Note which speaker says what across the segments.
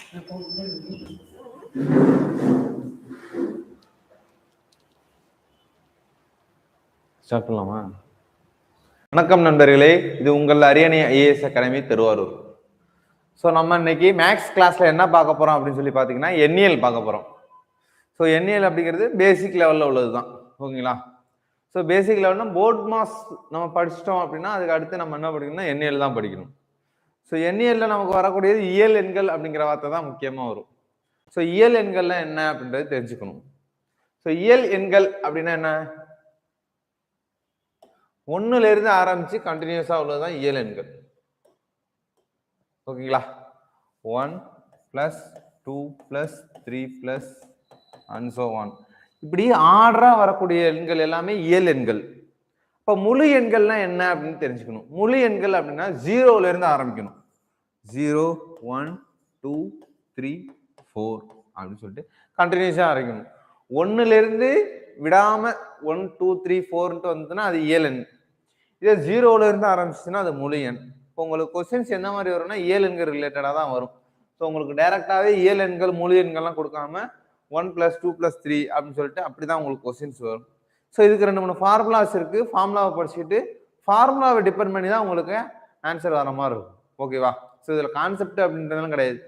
Speaker 1: Start பண்ணலாமா? வணக்கம் நண்பர்களே, இது உங்கள் அரியணை ஐஏஎஸ் அகாடமி திருவாரூர். ஸோ நம்ம இன்னைக்கு மேக்ஸ் கிளாஸ்ல என்ன பார்க்க போறோம் அப்படின்னு சொல்லி பார்த்தீங்கன்னா எண்ணியல் பார்க்க போறோம். ஸோ எண்ணியல் அப்படிங்கிறது பேசிக் லெவலில் உள்ளது தான். ஓகேங்களா? ஸோ பேசிக் லெவல்னா போர்ட் மாஸ் நம்ம படிச்சிட்டோம் அப்படின்னா அதுக்கு அடுத்து நம்ம என்ன படிக்கணும்னா எண்ணியல் தான் படிக்கணும். ஸோ எண்ணியல்ல நமக்கு வரக்கூடியது இயல் எண்கள் அப்படிங்கிற வார்த்தை தான் முக்கியமாக வரும். ஸோ இயல் எண்கள்லாம் என்ன அப்படின்றது தெரிஞ்சுக்கணும். ஸோ இயல் எண்கள் அப்படின்னா என்ன? ஒன்னுல இருந்து ஆரம்பிச்சு கண்டினியூஸா உள்ளதுதான் இயல் எண்கள். ஓகேங்களா? 1 + 2 + 3 + and so on. இப்படி ஆர்டரா வரக்கூடிய எண்கள் எல்லாமே இயல் எண்கள். இப்ப முழு எண்கள்னா என்ன அப்படின்னு தெரிஞ்சுக்கணும். முழு எண்கள் அப்படின்னா 0ல இருந்து ஆரம்பிக்கணும். 0 1 2 3 4 அப்படின்னு சொல்லிட்டு கண்டினியூஸா ஆரம்பிக்கணும். ஒன்னுல இருந்து விடாம 1 2 3 4 வந்ததுன்னா அது இயல் எண். இதே 0ல இருந்து ஆரம்பிச்சுன்னா அது முழு எண். இப்போ உங்களுக்கு கொஸ்டின்ஸ் என்ன மாதிரி வரும்னா இயல் எண்கள் ரிலேட்டடா தான் வரும். ஸோ உங்களுக்கு டைரக்டாவே இயல் எண்கள் முழு எண்கள்லாம் கொடுக்காம 1 + 2 + 3 அப்படின்னு சொல்லிட்டு அப்படிதான் உங்களுக்கு கொஸ்டின்ஸ் வரும். ஸோ இதுக்கு 2 3 ஃபார்முலாஸ் இருக்கு. ஃபார்முலாவை படிச்சுட்டு ஃபார்முலாவை டிபெண்ட் பண்ணி தான் உங்களுக்கு ஆன்சர் வர மாதிரி இருக்கும். ஓகேவா? ஸோ இதுல கான்செப்ட் அப்படின்றதுலாம் கிடையாது.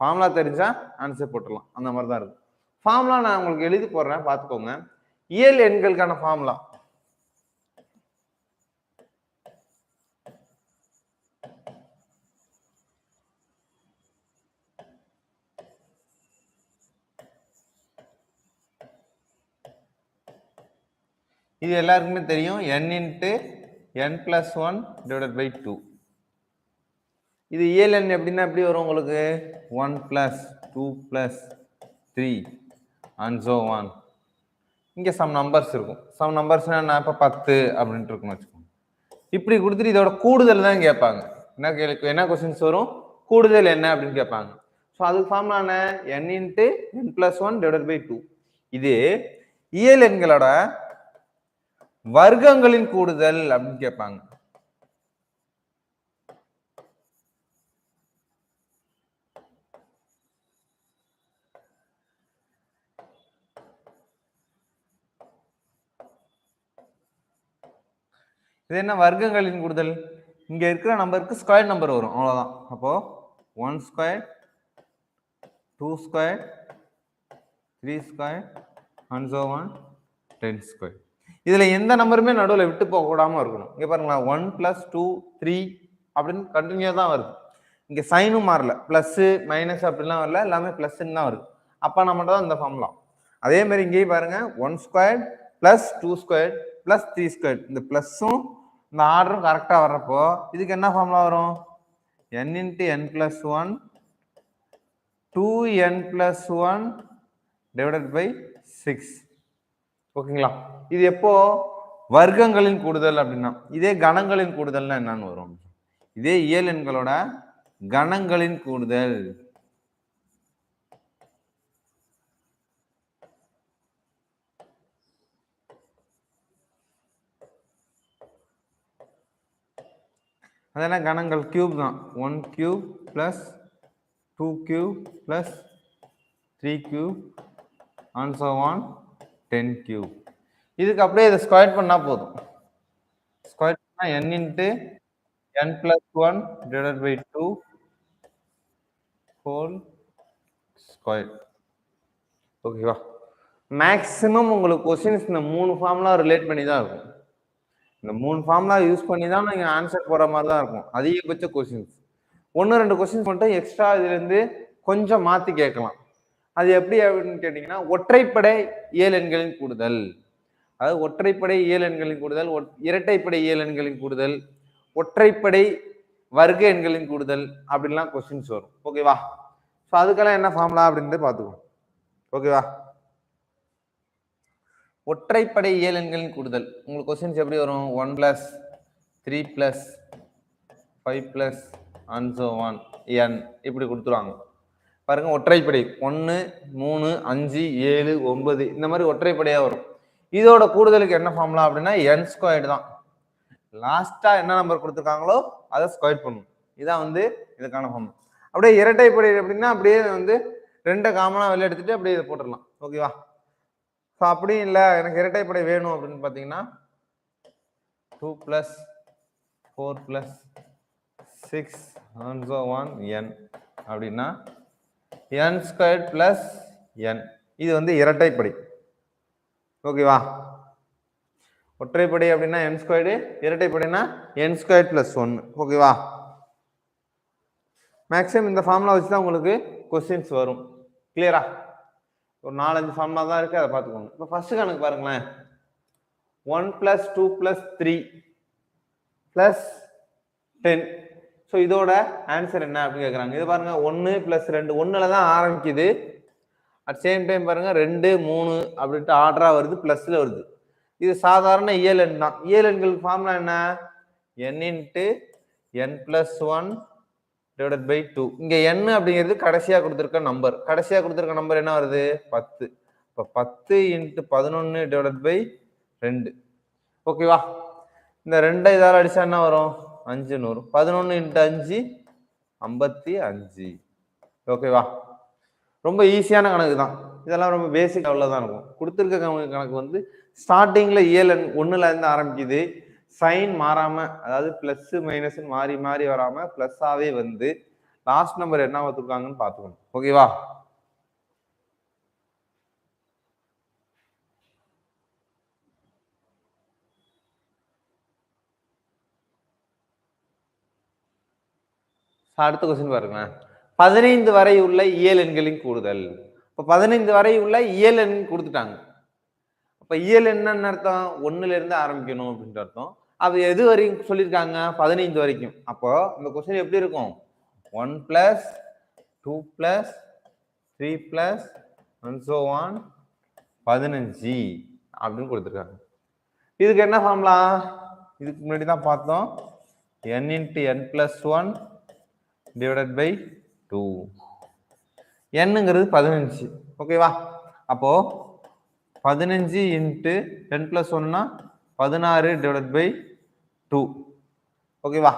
Speaker 1: ஃபார்முலா தெரிஞ்சா ஆன்சர் போட்டுடலாம். அந்த மாதிரி தான் இருக்கும். ஃபார்முலா நான் உங்களுக்கு எழுதி போடுறேன், பார்த்துக்கோங்க. இயல் எண்களுக்கான ஃபார்முலா இது எல்லாருக்குமே தெரியும். n × n + 1 / 2. இது இயல் எண் எப்படின்னா எப்படி வரும் உங்களுக்கு? 1 + 2 + 3 and so on. இங்க சம் நம்பர்ஸ் இருக்கும். சம் நம்பர்ஸ்னா என்ன? இப்ப 10 அப்படின்ட்டு இருக்குன்னு வச்சுக்கோங்க. இப்படி கொடுத்துட்டு இதோட கூடுதல் தான் கேட்பாங்க. என்ன கொஸ்டின்ஸ் வரும்? கூடுதல் என்ன அப்படின்னு கேட்பாங்க. ஸோ அதுக்கு ஃபார்முலா என்ன? n × n + 1 / 2. இது இயல் எண்களோட வர்க்கங்களின் கூடுதல் அப்படின்னு கேட்பாங்க. இது என்ன வர்க்கங்களின் கூடுதல்? இங்க இருக்கிற நம்பருக்கு ஸ்கொயர் நம்பர் வரும், அவ்வளவுதான். அப்போ 1² 2² 3² and so on 10². இதுல எந்த நம்பருமே நடுவில் விட்டு போக கூடாம இருக்கணும். இங்க பாருங்களா, 1 + 2 3 அப்படின்னு கண்டினியூ தான் வருது. இங்க சைனும் மாறல, பிளஸ் மைனஸ் அப்படிலாம் வரல, எல்லாமே பிளஸ்ன்னு தான் வருது. அப்ப நம்மகிட்ட தான் இந்த ஃபார்முலா. அதே மாதிரி இங்கேயும் பாருங்க, 1² + 2² + 3². இந்த பிளஸும் இந்த ஆர்டரும் கரெக்டா வர்றப்போ இதுக்கு என்ன ஃபார்முலா வரும்? n × n + 1 2n + 1 / 6. ஓகேங்களா? இது எப்போ வர்க்கங்களின் கூடுதல் அப்படின்னா. இதே கணங்களின் கூடுதல்னா என்னன்னு வரும்? இதே இயல் எண்களோட கணங்களின் கூடுதல். அதெல்லாம் கணங்கள் கியூப் தான். 1³ + 2³ + 3³ and so on 10³. இதுக்கு அப்படியே இதை ஸ்கொயர் பண்ணா போதும். ஸ்கொயர் பண்ணா n × n + 1 / 2 whole square. ஓகேவா? மேக்ஸிமம் உங்களுக்கு கொஸ்டின்ஸ் இந்த 3 ஃபார்முலா ரிலேட் பண்ணி தான் இருக்கும். இந்த 3 ஃபார்முலா யூஸ் பண்ணி தான் நீங்க ஆன்சர் போற மாதிரி தான் இருக்கும். அதிகபட்ச கொஸ்டின்ஸ் 1 2 கொஸ்டின்ஸ் மட்டும் எக்ஸ்ட்ரா இதுல இருந்து கொஞ்சம் மாத்தி கேட்கலாம். அது எப்படி அப்படின்னு கேட்டீங்கன்னா, ஒற்றைப்படை இயல் எண்களின் கூடுதல், அதாவது ஒற்றைப்படை இயல் எண்களின் கூடுதல், இரட்டைப்படை இயல் எண்களின் கூடுதல், ஒற்றைப்படை வர்க்க எண்களின் கூடுதல் அப்படின்லாம் கொஸ்டின்ஸ் வரும். ஓகேவா? ஸோ அதுக்கெல்லாம் என்ன ஃபார்முலா அப்படின்ட்டு பார்த்துக்கோங்க. ஓகேவா? ஒற்றைப்படை இயல் எண்களின் கூடுதல் உங்களுக்கு கொஸ்டின்ஸ் எப்படி வரும்? 1 + 3 + 5 + and so on n இப்படி கொடுத்துருவாங்க. பாருங்க, ஒற்றைப்படை 1 3 5 7 9 இந்த மாதிரி ஒற்றைப்படையா வரும். இதோட கூடுதலுக்கு என்ன ஃபார்முலா அப்படின்னா n² தான். லாஸ்டா என்ன நம்பர் கொடுத்துருக்காங்களோ அதை ஸ்கொயர் பண்ணணும். இதான் இதுக்கான ஃபார்முலா. அப்படியே இரட்டைப்படை அப்படின்னா அப்படியே வந்து 2 காமனா வெளில எடுத்துட்டு அப்படியே இதை போட்டுடலாம். ஓகேவா? ஸோ அப்படியும் இல்லை எனக்கு இரட்டைப்படை வேணும் அப்படின்னு பார்த்தீங்கன்னா 2 + 4 + 6 and so on n அப்படின்னா n² + n. இது வந்து இரட்டைப்படை. ஓகேவா? ஒற்றைப்படை அப்படின்னா n², இரட்டைப்படைனா n² + 1. ஓகேவா? மேக்ஸிமம் இந்த ஃபார்முலா வச்சு தான் உங்களுக்கு கொஸ்டின்ஸ் வரும். கிளியரா? ஒரு 4-5 ஃபார்முலா தான் இருக்கு, அதை பார்த்துக்கோங்க. இப்போ ஃபர்ஸ்ட் கணக்கு பாருங்களேன். 1 + 2 + 3 + 10. ஸோ இதோட ஆன்சர் என்ன அப்படின்னு கேட்குறாங்க. இது பாருங்க 1 + 2 1ல தான் ஆரம்பிக்குது. அட் சேம் டைம் பாருங்க 2 3 அப்படின்ட்டு ஆர்டரா வருது, பிளஸ்ல வருது. இது சாதாரண இயல் எண் தான். இயல் எண்களுக்கு ஃபார்முலா என்ன? n × n + 1 / 2. இங்க n அப்படிங்கிறது கடைசியா கொடுத்துருக்க நம்பர். கடைசியா கொடுத்துருக்க நம்பர் என்ன வருது? 10. இப்போ 10 × 11 / 2. ஓகேவா? இந்த 2 இதால அடிச்சா என்ன வரும்? 5 வரும். 11 × 5 55. ஓகேவா? ரொம்ப ஈஸியான கணக்கு தான். இதெல்லாம் ரொம்ப பேசிக் லெவலில் தான் இருக்கும். கொடுத்துருக்க கணக்கு வந்து ஸ்டார்டிங்ல இயல் எண் 1ல இருந்து ஆரம்பிக்குது. சைன் மாறாம, அதாவது பிளஸ் மைனஸ் மாறி மாறி வராம பிளஸ்ஸாவே வந்து லாஸ்ட் நம்பர் என்ன கொடுத்துருக்காங்கன்னு பார்த்துக்கணும். ஓகேவா? அடுத்த கொஸ்டின் பாருங்க. 15 வரை உள்ள இயல் எண்களின் கூடுதல். இப்போ 15 வரை உள்ள இயல் எண் கொடுத்துட்டாங்க. அப்ப இயல் என்னன்னு அர்த்தம்? 1ல இருந்து ஆரம்பிக்கணும் அப்படின்ற அர்த்தம். அது எது வரைக்கும் சொல்லியிருக்காங்க? 15 வரைக்கும். அப்போ இந்த கொஸ்டின் எப்படி இருக்கும்? 1 + 2 + 3 + and so on 15 அப்படின்னு கொடுத்துருக்காங்க. இதுக்கு என்ன ஃபார்முலா? இதுக்கு முன்னாடி தான் பார்த்தோம். n × n + 1 / 2. nங்கிறது 15. ஓகேவா? அப்போ 15 × n + 1னா 16 / 2. ஓகேவா?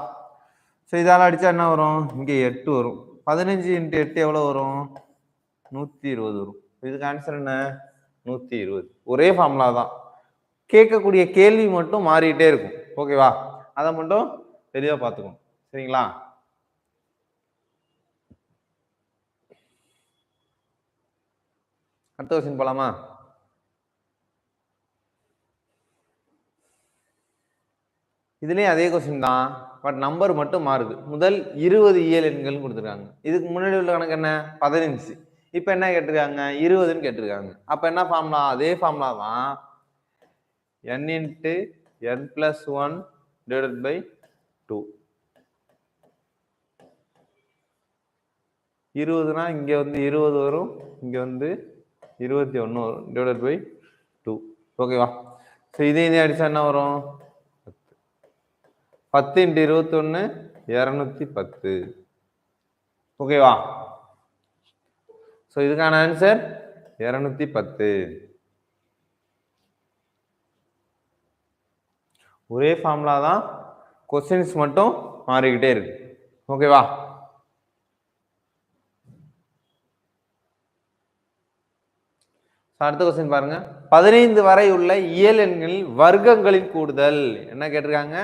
Speaker 1: ஸோ இதால அடிச்சா என்ன வரும்? இங்கே 8 வரும். 15 × 8 எவ்வளோ வரும்? 120 வரும். இதுக்கு ஆன்சர் என்ன? 120. ஒரே ஃபார்முலா தான். கேட்கக்கூடிய கேள்வி மட்டும் மாறிட்டே இருக்கும். ஓகேவா? அதை மட்டும் தெளிவா பார்த்துக்கணும். சரிங்களா? அடுத்த கொஸ்டின் போலாமா? இதுலயும் அதே கொஸ்டின் தான், பட் நம்பர் மட்டும் மாறுது. முதல் 20 இயல் எண்கள் கொடுத்துருக்காங்க. இதுக்கு முன்னாடி உள்ள கணக்கு என்ன? 15. இப்ப என்ன கேட்டிருக்காங்க? 20ன்னு கேட்டிருக்காங்க. அப்ப என்ன ஃபார்முலா? அதே ஃபார்முலா தான். n × n + 1 / 2. 20னா இங்க வந்து 20 வரும், இங்க வந்து 21 வரும் / 2. ஓகேவா? ஸோ இதே அடிச்சா என்ன வரும்? 10 × 21 210. ஓகேவா? ஸோ இதுக்கான ஆன்சர் 210. ஒரே ஃபார்முலா தான், கொஸ்டின்ஸ் மட்டும் மாறிக்கிட்டே இருக்கு. ஓகேவா? அடுத்த கொஸ்டின் பாருங்க. 15 வரை உள்ள இயல் எண்களில் வர்க்கங்களின் கூடுதல். என்ன கேட்டிருக்காங்க?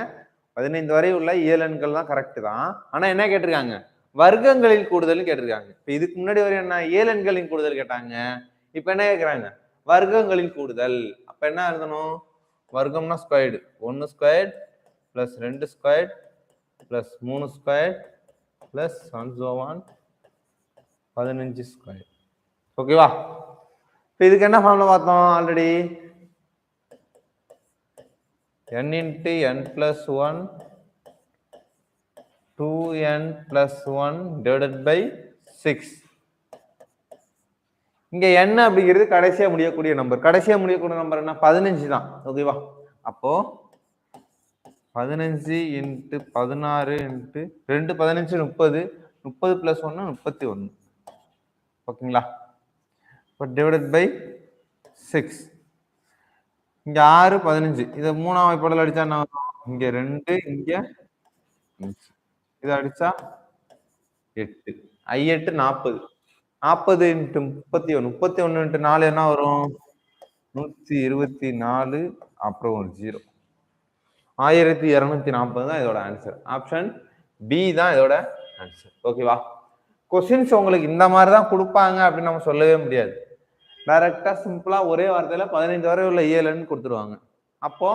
Speaker 1: 15 வரை உள்ள இயல் எண்கள் தான் கரெக்ட் தான். ஆனா என்ன கேட்டிருக்காங்க? வர்க்கங்களின் கூடுதல் கேட்டிருக்காங்க. இப்ப இதுக்கு முன்னாடி வரை என்ன? இயல் எண்களின் கூடுதல் கேட்டாங்க. இப்ப என்ன கேட்கிறாங்க? வர்க்கங்களின் கூடுதல். அப்ப என்ன எழுதணும்? வர்க்கம்னா ஸ்கொயர்டு. 1² + 2² + 3² + and so on 15². ஓகேவா? இப்போ இதுக்கு என்ன ஃபார்முலா பார்த்தோம் ஆல்ரெடி? n × n + 1 2n + 1 / 6. இங்க n அப்படிங்கிறது கடைசியா முடியக்கூடிய நம்பர். கடைசியா முடியக்கூடிய நம்பர் என்ன? 15 தான். ஓகேவா? அப்போ 15 × 16 × 2 15 30 30 + 1 31. ஓகேங்களா? இப்போ / 6. இங்க 6 15. இதை 3ஆம் வாய்ப்பாடுல அடிச்சா என்ன வரும்? இங்க 2 இங்க 5. இதை அடிச்சா 8. I8 40. 40 இன்ட்டு 31. 31 இன்ட்டு 4 என்ன வரும்? 124 அப்புறம் ஒரு 0. 1240 தான் இதோட ஆன்சர். ஆப்ஷன் பி தான் இதோட ஆன்சர். ஓகேவா? கொஸ்டின்ஸ் உங்களுக்கு இந்த மாதிரி தான் கொடுப்பாங்க அப்படின்னு நம்ம சொல்லவே முடியாது. டைரக்டா சிம்பிளா ஒரே வார்த்தையில 15 வரை உள்ள இயல்னு கொடுத்துருவாங்க. அப்போ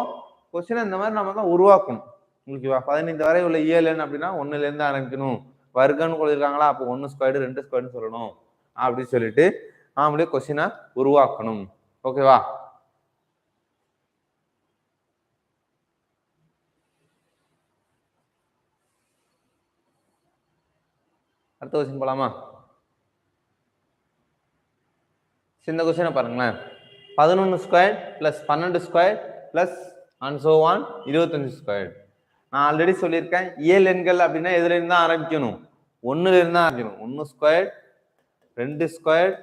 Speaker 1: கொஸ்டின் இந்த மாதிரி நம்ம தான் உருவாக்கணும். ஓகேவா? 15 வரை உள்ள இயல்னு அப்படின்னா 1ல இருந்து ஆரம்பிக்கணும். வர்க்கம்னு கொடுத்துருக்காங்களா, அப்போ 1 ஸ்கொயர்டு 2 ஸ்கொயர்டுன்னு சொல்லணும் அப்படின்னு சொல்லிட்டு நாமளே கொஸ்டினை உருவாக்கணும். ஓகேவா? அடுத்த கொஸ்டின் போலாமா? இந்த கொஸ்டினை பாருங்களேன். 11 square plus 12 square plus and so on 25 square. நான் ஆல்ரெடி சொல்லியிருக்கேன், இயல் எண்கள் அப்படின்னா எதுல இருந்து தான் ஆரம்பிக்கணும்? 1ல இருந்து தான் ஆரம்பிக்கணும். 1 ஸ்கொயர் 2 ஸ்கொயர்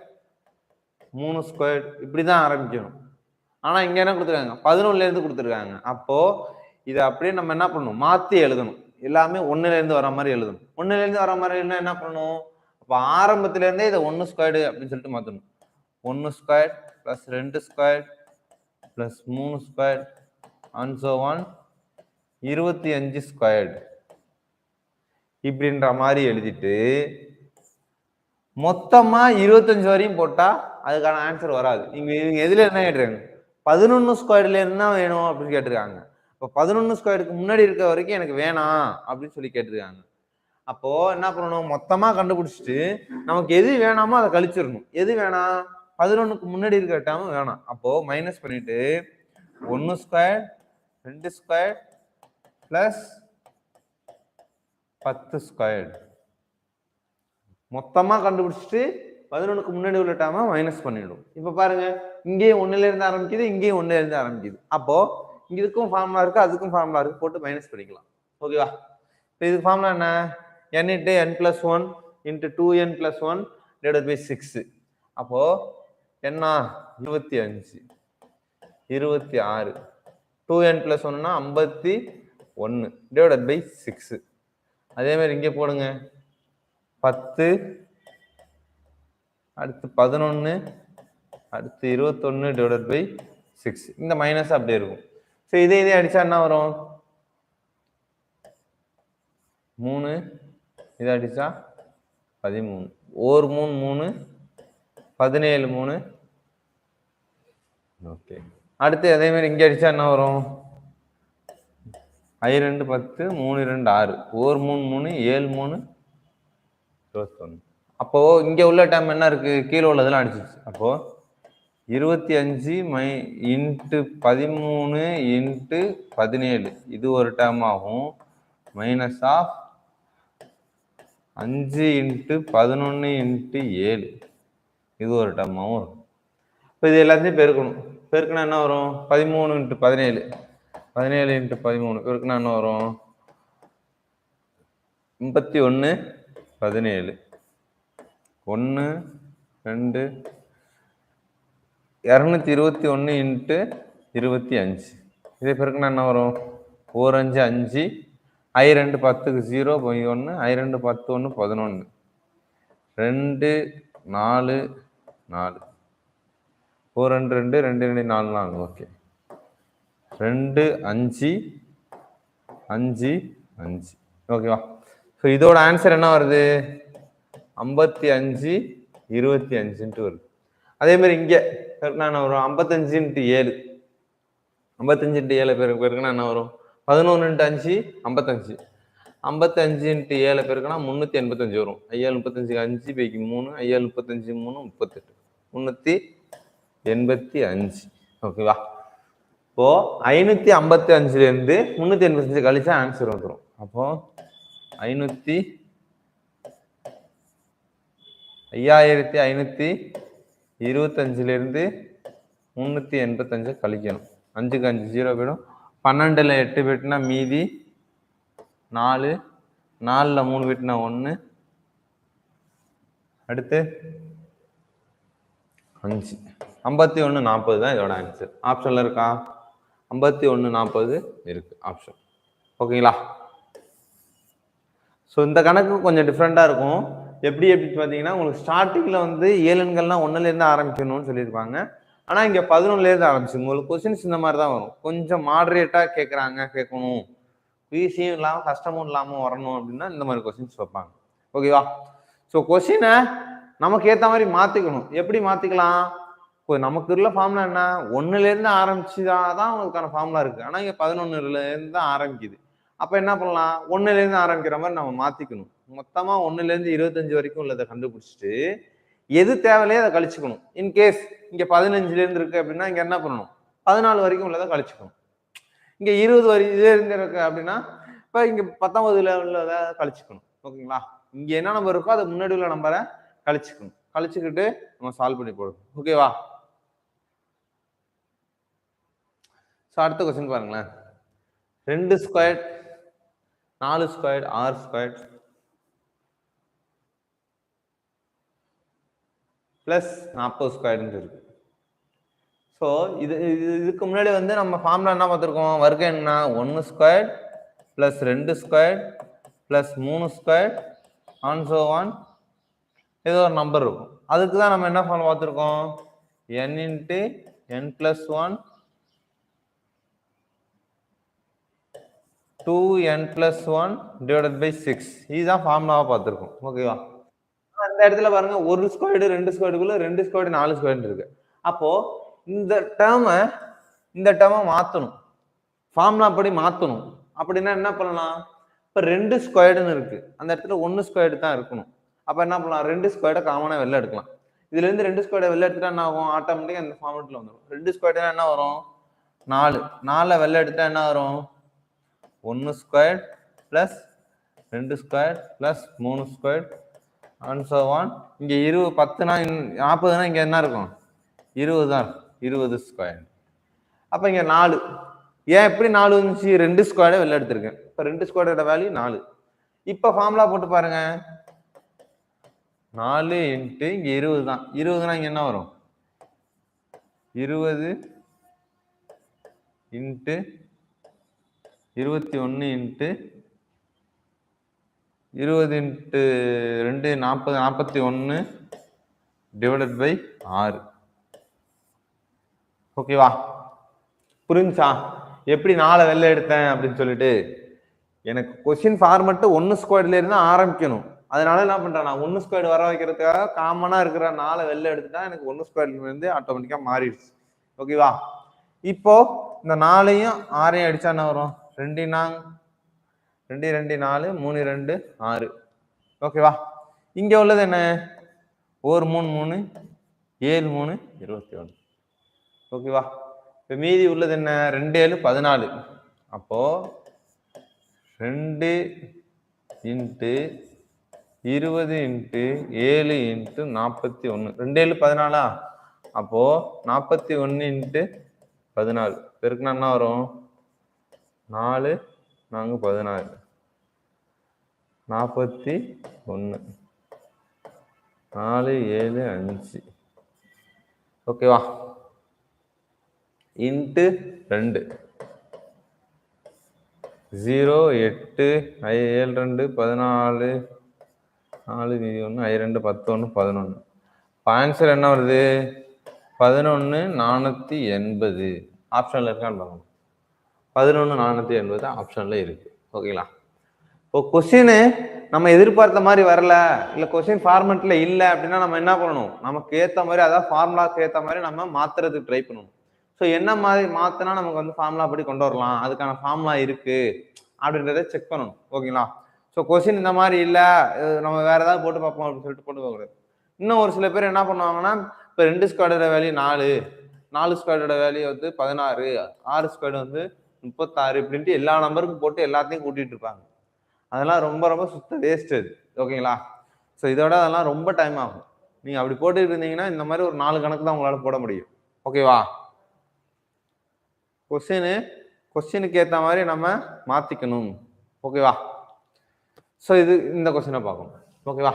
Speaker 1: 3 ஸ்கொயர் இப்படிதான் ஆரம்பிக்கணும். ஆனா இங்க என்ன கொடுத்துருக்காங்க? 11ல இருந்து கொடுத்துருக்காங்க. அப்போ இதை அப்படியே நம்ம என்ன பண்ணணும்? மாத்தி எழுதணும். எல்லாமே 1ல இருந்து வர மாதிரி எழுதணும். 1ல இருந்து வர மாதிரி என்ன பண்ணணும்? அப்ப ஆரம்பத்துல இருந்தே இதை 1 ஸ்கொயர்டு அப்படின்னு சொல்லிட்டு மாத்தணும். 1 square plus 2 square plus 3 square and so on 25 squared இப்படின்ற மாதிரி எழுதிட்டு மொத்தமா 25 வரையும் போட்டா அதுக்கான ஆன்சர் வராது. இவங்க எதுல என்ன கேட்டிருக்காங்க? 11 ஸ்கொயர்ல என்ன வேணும் அப்படின்னு கேட்டிருக்காங்க. இப்போ 11 ஸ்கொயருக்கு முன்னாடி இருக்க வரைக்கும் எனக்கு வேணாம் அப்படின்னு சொல்லி கேட்டிருக்காங்க. அப்போ என்ன பண்ணணும்? மொத்தமா கண்டுபிடிச்சிட்டு நமக்கு எது வேணாமோ அதை கழிச்சிடணும். எது வேணாம்? 11க்கு முன்னாடி இருக்க டேர்ம் வேணாம். அப்போ மைனஸ் பண்ணிட்டு 1 ஸ்கொயர் 2 ஸ்கொயர் பிளஸ் 10 ஸ்கொயர் மொத்தமா கண்டுபிடிச்சிட்டு 11க்கு முன்னாடி உள்ள டேர்மை மைனஸ் பண்ணிடும். இப்ப பாருங்க, இங்கேயும் 1ல இருந்து ஆரம்பிக்குது, இங்கேயும் 1ல இருந்து ஆரம்பிக்குது. அப்போ இதுக்கும் ஃபார்முலா இருக்கு, அதுக்கும் ஃபார்முலா இருக்கு, போட்டு மைனஸ் பண்ணிக்கலாம். ஓகேவா? இப்போ இதுக்கு ஃபார்முலா என்ன? n into n plus 1 into 2n plus 1 divided by 6. அப்போ என்ன? 25 26 2n பிளஸ் 1னா 51 டிவைடட் பை 6. அதே மாதிரி இங்கே போடுங்க. 10 அடுத்து 11 அடுத்து 21 டிவைடட் பை 6. இந்த மைனஸ் அப்படியே இருக்கும். சரி, இதே அடிச்சா என்ன வரும்? 3 இதை அடிச்சா 13 ஒரு 3 3 17 3. ஓகே, அடுத்து அதே மாதிரி இங்க அடிச்சா என்ன வரும்? I2 10 3 2 6 ஒரு 3 3 7 3 21. அப்போ இங்க உள்ள டேர்ம் என்ன இருக்கு? கீழே உள்ளதெல்லாம் அடிச்சிச்சு. அப்போ 25 இன்ட்டு 13 இன்ட்டு 17 இது ஒரு டேர்ம் ஆகும். மைனஸ் ஆஃப் 5 இன்ட்டு 11 இன்ட்டு 7 இது ஒரு டேர்மாகவும் இருக்கும். இப்போ இது எல்லாத்தையும் பெருக்கணும். பெருக்கினா என்ன வரும்? 13 இன்ட்டு 17 17 இன்ட்டு 13 பெருக்கினா என்ன வரும்? 51 17 1 2 221 இன்ட்டு 25 இதை பெருக்கினா என்ன வரும்? 4 5 5 I2 10க்கு 0 1 I2 10 1 11 2 4 4 4 2 2 2 2 4 4. ஓகே, 2 5 5 5. ஓகேவா? ஸோ இதோட ஆன்சர் என்ன வருது? 55 25 வருது. அதே மாதிரி இங்கே என்ன வரும்? 55 இன்ட்டு 7 55 இன்ட்டு 7 பெருக்குன்னா என்ன வரும்? 11 இன்ட்டு 5 55 55 இன்ட்டு 7 பெருக்குன்னா 385 வரும். 5 5 பைக்கு 3 5 35 3 38 385. ஓகேவா? இப்போ 555ல இருந்து 385 கழிச்சா ஆன்சர் வந்துடும். அப்போ 5525ல இருந்து 385 கழிக்கணும். 5க்கு 5 0 போயிடும். 12ல 8 போயிட்டுனா மீதி 4 4ல 3 போயிட்டுனா 1 அடுத்து 5 51 40 தான் இதோட ஆன்சர். ஆப்ஷன்ல இருக்கா? 51 40 இருக்கு ஆப்ஷன். ஓகேங்களா? ஸோ இந்த கணக்கு கொஞ்சம் டிஃப்ரெண்டா இருக்கும். எப்படி எப்படின்னு பார்த்தீங்கன்னா உங்களுக்கு ஸ்டார்டிங்கில் வந்து 7 எண்கள்லாம் 1லேருந்து ஆரம்பிக்கணும்னு சொல்லியிருப்பாங்க. ஆனால் இங்கே 11லேருந்து ஆரம்பிச்சு உங்களுக்கு கொஸ்டின்ஸ் இந்த மாதிரி தான் வரும். கொஞ்சம் மாடரேட்டாக கேட்கணும், ஈஸியும் இல்லாமல் கஷ்டமும் இல்லாமல் வரணும் அப்படின்னா இந்த மாதிரி கொஸ்டின்ஸ் வைப்பாங்க. ஓகேவா? ஸோ கொஸ்டினை நமக்கு ஏற்ற மாதிரி மாற்றிக்கணும். எப்படி மாற்றிக்கலாம்? நமக்கு உள்ள ஃபார்முலா என்ன? 1லேருந்து ஆரம்பிச்சுதான் உங்களுக்கான ஃபார்முலா இருக்கு. ஆனால் இங்கே 11லேருந்து தான் ஆரம்பிக்குது. அப்போ என்ன பண்ணலாம்? 1லேருந்து ஆரம்பிக்கிற மாதிரி நம்ம மாற்றிக்கணும். மொத்தமா 1லேருந்து 25 வரைக்கும் உள்ளதை கண்டுபிடிச்சிட்டு எது தேவையில்லையோ அதை கழிச்சுக்கணும். இன்கேஸ் இங்க 15லேருந்து இருக்கு அப்படின்னா இங்க என்ன பண்ணணும்? 14 வரைக்கும் உள்ளதை கழிச்சுக்கணும். இங்க 20 வரையிலேருந்து இருக்கு அப்படின்னா இப்ப இங்க 19ல உள்ளதை கழிச்சுக்கணும். ஓகேங்களா? இங்க என்ன நம்பர் இருக்கோ அதை முன்னாடி உள்ள நம்பரை கழிச்சுக்கணும். கழிச்சுக்கிட்டு நம்ம சால்வ் பண்ணி போடணும். ஓகேவா? அடுத்த கொஸ்டின் பாருங்களேன். 2 ஸ்கொயர் 4 ஸ்கொயர் 6 ஸ்கொயர் பிளஸ் 40 ஸ்கொயர்னு இருக்கு. ஸோ இதுக்கு முன்னாடி வந்து நம்ம ஃபார்முலா என்ன பார்த்துருக்கோம்? வர்க்கம் என்ன? 1 square plus 2 square plus 3 square on so on ஏதோ ஒரு நம்பர் இருக்கும். அதுக்கு தான் நம்ம என்ன ஃபார்முலா பார்த்துருக்கோம்? n into n plus 1 2n plus 1 divided by 6. இதுதான் ஃபார்முலாவை பார்த்துருக்கோம். ஓகேவா? அந்த இடத்துல பாருங்க 1 ஸ்கொயர்டு 2 ஸ்கொயர்டுக்குள்ள 2 ஸ்கொயர்டு 4 ஸ்கொயர்டு இருக்கு. அப்போ இந்த டேர்மை மாற்றணும், ஃபார்முலா படி மாற்றணும். அப்படின்னா என்ன பண்ணலாம்? இப்போ 2 ஸ்கொயர்டுன்னு இருக்கு, அந்த இடத்துல 1 ஸ்கொயர்டு தான் இருக்கணும். அப்போ என்ன பண்ணலாம்? 2 ஸ்கொயர்டை காமனாக வெளில எடுக்கலாம். இதுல இருந்து 2 ஸ்கொயர்டை வெளில எடுத்துட்டா என்ன ஆகும்? ஆட்டோமேட்டிக்காக இந்த ஃபார்மெட்டில் வந்துடும். 2 ஸ்கொயர்டுனா என்ன வரும்? 4 வெளில எடுத்துட்டா என்ன வரும்? 1 square plus 2 square plus 3 square and so on. இங்கே 10னா 40னா இங்கே என்ன இருக்கும்? 20 தான், 20 ஸ்கொயர். அப்போ இங்கே 4. ஏன் எப்படி 4 வந்துச்சு? 2 ஸ்கொயரை வெளில எடுத்திருக்கேன். இப்போ 2 ஸ்கொயரோட வேல்யூ 4. இப்போ ஃபார்முலா போட்டு பாருங்க. 4 இன்ட்டு இங்கே 20 தான். 20னா இங்கே என்ன வரும்? 20 into 21 into 20 into 2 40 41 divided by 6. ஓகேவா? புரிஞ்சா எப்படி 4 வெளில எடுத்தேன் அப்படின்னு சொல்லிட்டு? எனக்கு கொஸ்டின் ஃபார்மட் 1 ஸ்கொயர்ல இருந்து ஆரம்பிக்கணும். அதனால என்ன பண்றேன்? நான் 1 ஸ்கொயர் வர வைக்கிறதுக்காக காமனா இருக்கிற 4 வெளில எடுத்துட்டா எனக்கு 1 ஸ்கொயர்ல இருந்து ஆட்டோமேட்டிக்கா மாறிடுச்சு. ஓகேவா? இப்போ இந்த 4ஐயும் 6ஐயும் அடிச்சா என்ன வரும்? 2 2 4 3 2 6. ஓகேவா? இங்க உள்ளது என்ன? 1 3 3 7 3 21. ஓகேவா? இப்போ மீதி உள்ளது என்ன? 2 7 14. அப்போ 2 இன்ட்டு 20 இன்ட்டு 7 இன்ட்டு 41. 2 7 14. அப்போ 41 இன்ட்டு 14 பெருக்குனா என்ன வரும்? 4 4 16 41 4 7 5. ஓகேவா? இன்ட்டு 2 0 8 7 2 14 4 1 2 11 11. ஆன்சர் என்ன வருது? 11 480. ஆப்ஷன்ல இருக்கான்னு பாருங்க. 11 480 ஆப்ஷன்ல இருக்கு. ஓகேங்களா? இப்போ கொஸ்டின் நம்ம எதிர்பார்த்த மாதிரி வரல, இல்ல கொஸ்டின் ஃபார்மெட்ல இல்ல அப்படின்னா நம்ம என்ன பண்ணணும்? நமக்கு ஏத்த மாதிரி, அதாவது ஃபார்முலாக்கு ஏத்த மாதிரி நம்ம மாத்துறதுக்கு ட்ரை பண்ணணும். ஸோ என்ன மாதிரி மாத்தினா நமக்கு வந்து ஃபார்முலா படி கொண்டு வரலாம், அதுக்கான ஃபார்முலா இருக்கு அப்படின்றத செக் பண்ணணும். ஓகேங்களா? ஸோ கொஸ்டின் இந்த மாதிரி இல்ல, நம்ம வேற ஏதாவது போட்டு பார்ப்போம் அப்படின்னு சொல்லிட்டு போட்டு போகக்கூடாது. இன்னும் ஒரு சில பேர் என்ன பண்ணுவாங்கன்னா, இப்போ 2 ஸ்கொயரோட வேல்யூ 4, 4 ஸ்கொயரோட வேல்யூ வந்து 16, 6 ஸ்கொயர் வந்து 36 இப்படின்ட்டு எல்லா நம்பருக்கும் போட்டு எல்லாத்தையும் கூட்டிட்டு இருப்பாங்க. அதெல்லாம் ரொம்ப ரொம்ப சுத்த வேஸ்ட் அது. ஓகேங்களா? ஸோ இதோட அதெல்லாம் ரொம்ப டைம் ஆகும். நீங்க அப்படி போட்டுட்டு இருந்தீங்கன்னா இந்த மாதிரி ஒரு 4 கணக்கு தான் உங்களால போட முடியும். ஓகேவா? கொஸ்டினுக்கு ஏற்ற மாதிரி நம்ம மாத்திக்கணும். ஓகேவா? ஸோ இது இந்த கொஸ்டினை பார்க்கணும். ஓகேவா?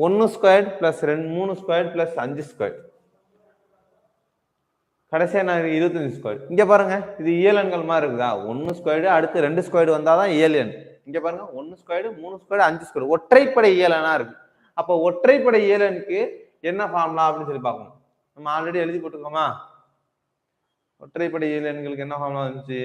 Speaker 1: 1 square plus 3 square plus 5 square கடைசியா நான் 25 ஸ்கொயர். இங்க பாருங்க, இது இயல் எண்கள் மாதிரி இருக்குதா? 1 ஸ்கொயர் அடுத்து 2 ஸ்கொயர் வந்தாதான் இயல் எண். இங்க பாருங்க, 1 ஸ்கொயர் 3 ஸ்கொயர் 5 ஸ்கொயர் ஒற்றைப்படை இயல் எண்ணா இருக்கு. அப்போ ஒற்றைப்படை இயலனுக்கு என்ன ஃபார்முலா அப்படின்னு சொல்லி பார்க்கணும். நம்ம ஆல்ரெடி எழுதி போட்டுக்கோமா? ஒற்றைப்படை இயலன்களுக்கு என்ன ஃபார்முலா வந்துச்சு?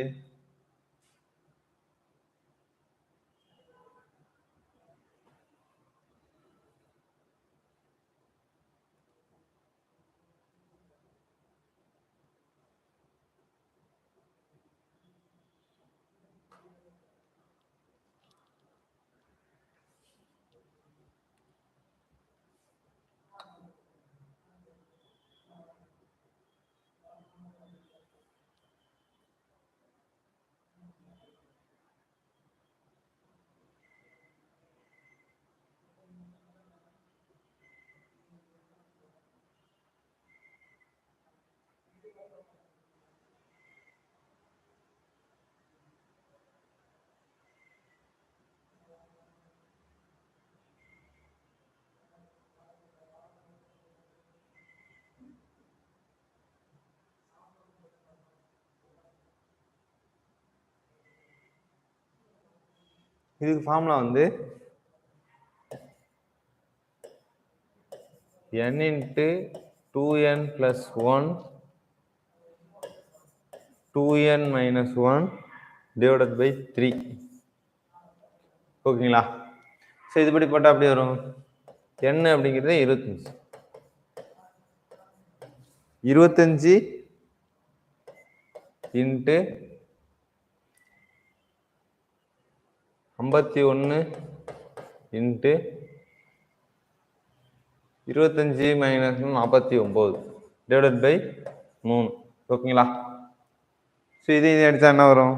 Speaker 1: இதுக்கு ஃபார்முலா வந்து n into 2n plus 1 2n minus 1 divided by 3. ஓகேங்களா? சரி, இதுபடி போட்டால் அப்படி வரும். n அப்படிங்கிறது 25 into 51 into 25 minus 49 divided by 3. ஓகேங்களா? ஸோ இது அடித்தா என்ன வரும்?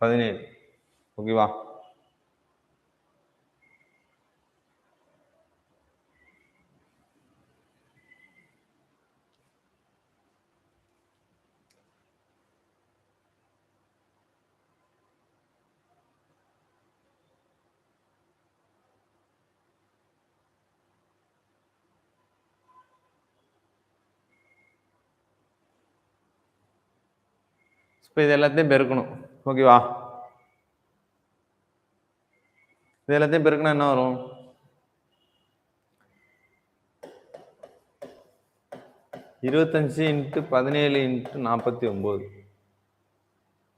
Speaker 1: பதினேழு. ஓகேவா? இப்போ இது எல்லாத்தையும் பெருக்கணும். ஓகேவா? இது எல்லாத்தையும் பெருக்கணும் என்ன வரும்? 25 இன்ட்டு 17 இன்ட்டு 49.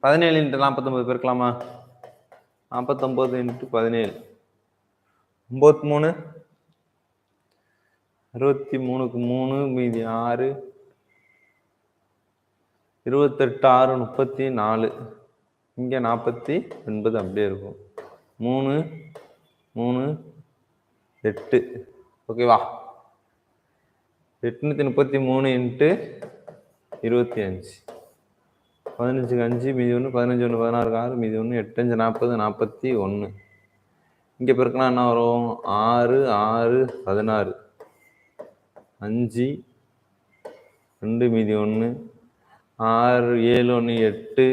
Speaker 1: 17 இன்ட்டு 49 பெருக்கலாமா? 49 இன்ட்டு 17 53 63க்கு 3 மீதி 6 28 6 34 இங்கே 49 அப்படியே இருக்கும். 3 3 8. ஓகேவா? 833 இன்ட்டு 25 15க்கு 5 மீதி 1 15 1 16 6 மீதி 1 8 5 40 41. இங்கே பெருக்கினா என்ன வரும்? 6 6 16 5 2 மீதி 1 6 7 1 8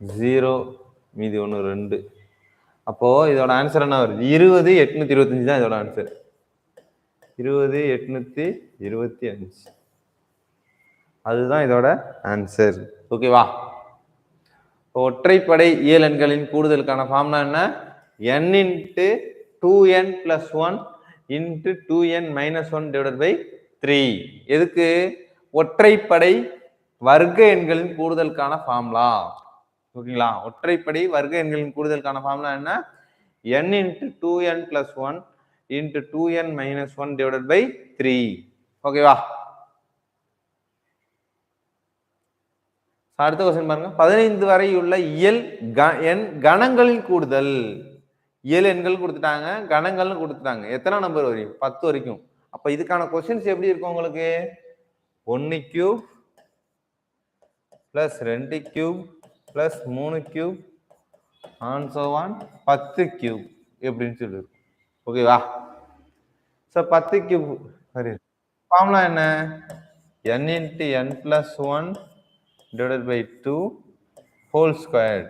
Speaker 1: 0 மீதி 1 2. அப்போ இதோட ஆன்சர் என்ன வருது? 20 825 தான் இதோட ஆன்சர். 20 825 அதுதான் இதோட ஆன்சர். ஓகேவா? ஒற்றைப்படை இயலெண்களின் கூடுதலுக்கான ஃபார்முலா என்ன? n into 2n plus 1 into 2n minus 1 divided by 3. எதுக்கு? ஒற்றைப்படை வர்க்க எண்களின் கூடுதலுக்கான ஃபார்முலா. ஓகேங்களா? ஒற்றைப்படை வர்க்க எண்களின் கூடுதலுக்கான ஃபார்முலா என்ன? n into 2n plus 1 into 2n minus 1 divided by 3. ஓகேவா? அடுத்த क्वेश्चन பாருங்க. 15 வரை உள்ள இயல் எண் கணங்களின் கூடுதல். இயல் எண்கள் கொடுத்துட்டாங்க, கணங்கள்னு கொடுத்துட்டாங்க. எத்தனை நம்பர் வரையும்? 10 வரைக்கும். அப்ப இதுக்கான क्वेश्चंस எப்படி இருக்கும் உங்களுக்கு? 1 cube plus 2 cube plus 3 cube and so on 10 cube எப்படின்னு சொல்லி. ஓகேவா? சோ 10 கியூப் சரி. ஃபார்முலா என்ன? n into n plus 1 divided by 2 whole squared.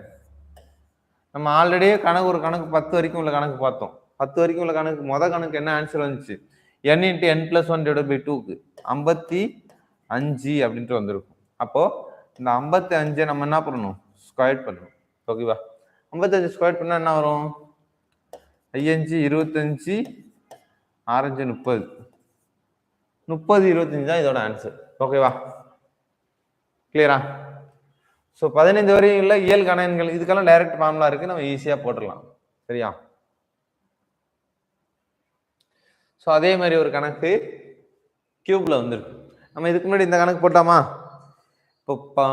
Speaker 1: நம்ம ஆல்ரெடியே ஒரு கணக்கு 10 வரைக்கும் உள்ள கணக்கு பார்த்தோம். 10 வரைக்கும் உள்ள கணக்கு முதல் கணக்கு என்ன ஆன்சர் வந்துச்சு? n into n plus 1 divided by 2க்கு 55 அப்படின்ட்டு வந்திருக்கும். அப்போ இந்த 55 நம்ம என்ன பண்ணணும், ஸ்கொயர் பண்ணணும். ஓகேவா? 55 ஸ்கொயர் பண்ணா என்ன வரும்? 5 25 6 30 30 25 தான் இதோட ஆன்சர். ஓகேவா? கிளியரா? ஸோ 15 வரையும் இல்லை இயல் கன எண்கள் இதுக்கெல்லாம் டைரக்ட் ஃபார்முலா இருக்கு, நம்ம ஈஸியா போட்டுடலாம். சரியா? ஸோ அதே மாதிரி ஒரு கணக்கு கியூப்ல வந்துருக்கு. நம்ம இதுக்கு முன்னாடி இந்த கணக்கு போட்டாமா? இப்போ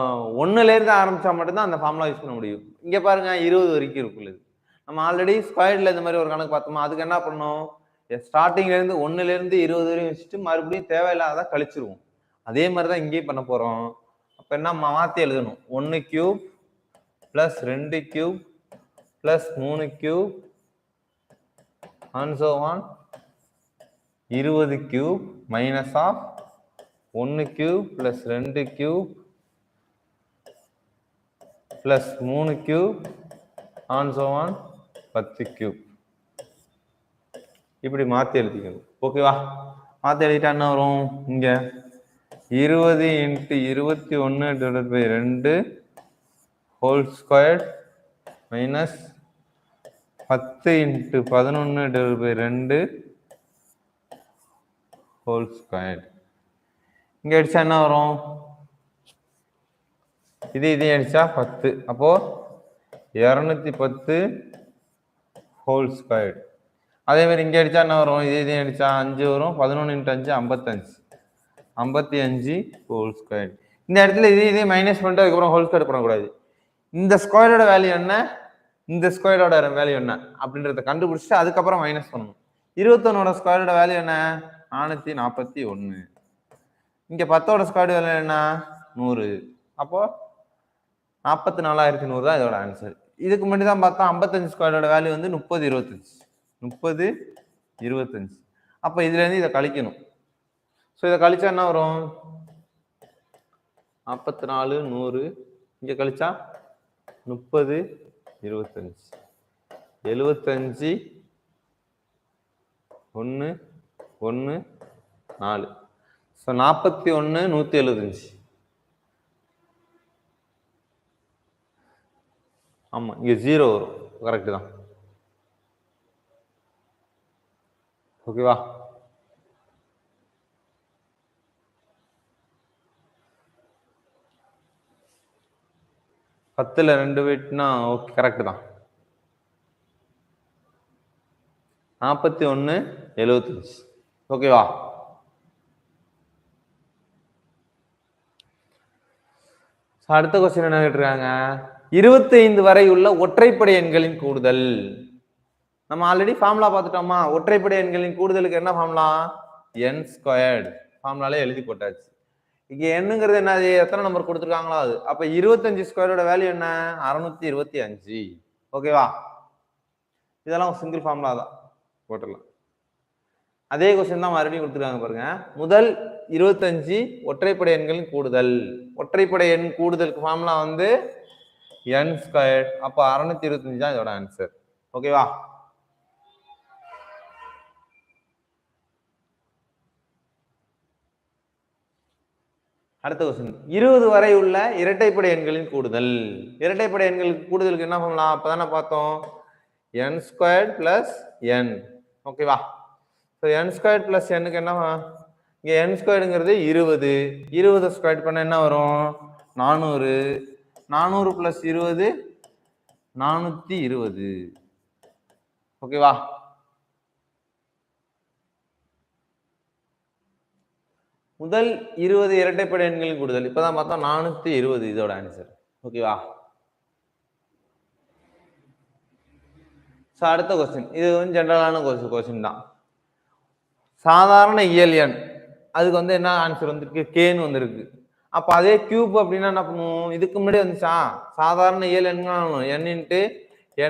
Speaker 1: 1ல இருந்து ஆரம்பிச்சா மட்டும்தான் அந்த ஃபார்முலா யூஸ் பண்ண முடியும். இங்க பாருங்க 20 வரைக்கும் இருக்குல்ல. நம்ம ஆல்ரெடி ஸ்கொயர்ல இந்த மாதிரி ஒரு கணக்கு பார்த்தோமா, அதுக்கு என்ன பண்ணணும், ஸ்டார்டிங்ல இருந்து 1ல இருந்து 20 வரையும் வச்சுட்டு மறுபடியும் தேவையில்லாத கழிச்சிருவோம். அதே மாதிரி தான் இங்கேயும் பண்ண போறோம். அப்ப என்ன மாத்தி எழுதணும், 1 cube plus 2 cube plus 3 cube and so on 20 cube minus of 1 cube plus 2 cube plus 3 cube and so on 10 cube. இப்படி மாத்தி எழுதிக்கணும். ஓகேவா? மாத்தி எழுதிட்டா என்ன வரும், இங்க 20 × 21 divided by 2 whole squared minus 10 × 11 divided by 2 whole squared. இங்க அடிச்சா என்ன வரும், இது அடிச்சா 10, அப்போ 210 whole squared. அதே மாதிரி இங்க அடிச்சா என்ன வரும், இது அடிச்சா 5 வரும், 11 × 5 55 whole squared. இந்த இடத்துல இதே மைனஸ் பண்ணிட்டு அதுக்கப்புறம் ஹோல் ஸ்கொயர் பண்ணக்கூடாது. இந்த ஸ்கொயரோட வேல்யூ என்ன, இந்த ஸ்கொயரோட வேல்யூ என்ன அப்படின்றத கண்டுபிடிச்சிட்டு அதுக்கப்புறம் மைனஸ் பண்ணணும். 21ஓட ஸ்கொயரோட வேல்யூ என்ன, 441. இங்க 10ஓட ஸ்கொயர் வேல்யூ என்ன, 100. அப்போ 44,100 தான் இதோட ஆன்சர். இதுக்கு முன்னாடி தான் பார்த்தா 55 ஸ்கொயரோட வேல்யூ வந்து 30 25. அப்ப இதுல இருந்து இதை கழிக்கணும். ஸோ இதை கழிச்சா என்ன வரும், 44 100, இங்க கழிச்சா 30 25 75 1 1 4. ஸோ 41 175. ஆமா இங்க 0 வரும். கரெக்ட் தான். ஓகேவா? பத்துல 2 வெயிட்னா ஓகே கரெக்ட் தான். 41 75. ஓகேவா? அடுத்த கொஸ்டின் என்ன கேட்டிருக்காங்க, 25 வரை உள்ள ஒற்றைப்படை எண்களின் கூடுதல். நம்ம ஆல்ரெடி ஃபார்முலா பார்த்துட்டோமா, ஒற்றைப்படை எண்களின் கூடுதலுக்கு என்ன ஃபார்முலா, n ஸ்கொயர்டு ஃபார்முலால எழுதி போட்டாச்சு. இங்க என்னங்கிறது என்னது, எத்தனை நம்பர் கொடுத்துருக்காங்களோ அது. அப்ப 25 ஸ்கொயரோட வேல்யூ என்ன, 625. ஓகேவா? இதெல்லாம் சிங்கிள் ஃபார்முலா தான் போட்டுடலாம். அதே கொஸ்டின் தான் மறுபடியும் கொடுத்துருக்காங்க பாருங்க. முதல் 25 ஒற்றைப்படை எண்களின் கூடுதல். ஒற்றைப்படை எண் கூடுதலுக்கு ஃபார்முலா வந்து n ஸ்கொயர். அப்ப 625 தான் இதோட ஆன்சர். ஓகேவா? அடுத்த கொஸ்டின், 20 வரை உள்ள இரட்டைப்படை எண்களின் கூடுதல். இரட்டைப்படை எண்களுக்கு கூடுதலுக்கு என்ன பண்ணலாம், அப்பதானே பார்த்தோம், n ஸ்கொயர் பிளஸ் n. ஓகேவா? ஸோ n ஸ்கொயர் பிளஸ் n-க்கு என்ன, இங்க n ஸ்கொயர்ங்கிறது 20. 20 ஸ்கொயர் பண்ண என்ன வரும், 400. 400 பிளஸ் 20 420. ஓகேவா? முதல் 20 இரட்டைப்படை எண்களின் கூடுதல். இப்பதான் பார்த்தோம் 420 இதோட ஆன்சர். ஓகேவா? அடுத்த கொஸ்டின், இது வந்து ஜெனரலான கொஸ்டின் தான். சாதாரண இயல் எண், அதுக்கு வந்து என்ன ஆன்சர் வந்திருக்கு, கேன்னு வந்திருக்கு. அப்ப அதே கியூப் அப்படின்னா என்ன பண்ணுவோம், இதுக்கு முன்னாடி வந்துச்சா, சாதாரண இயல் எண்கள் n ×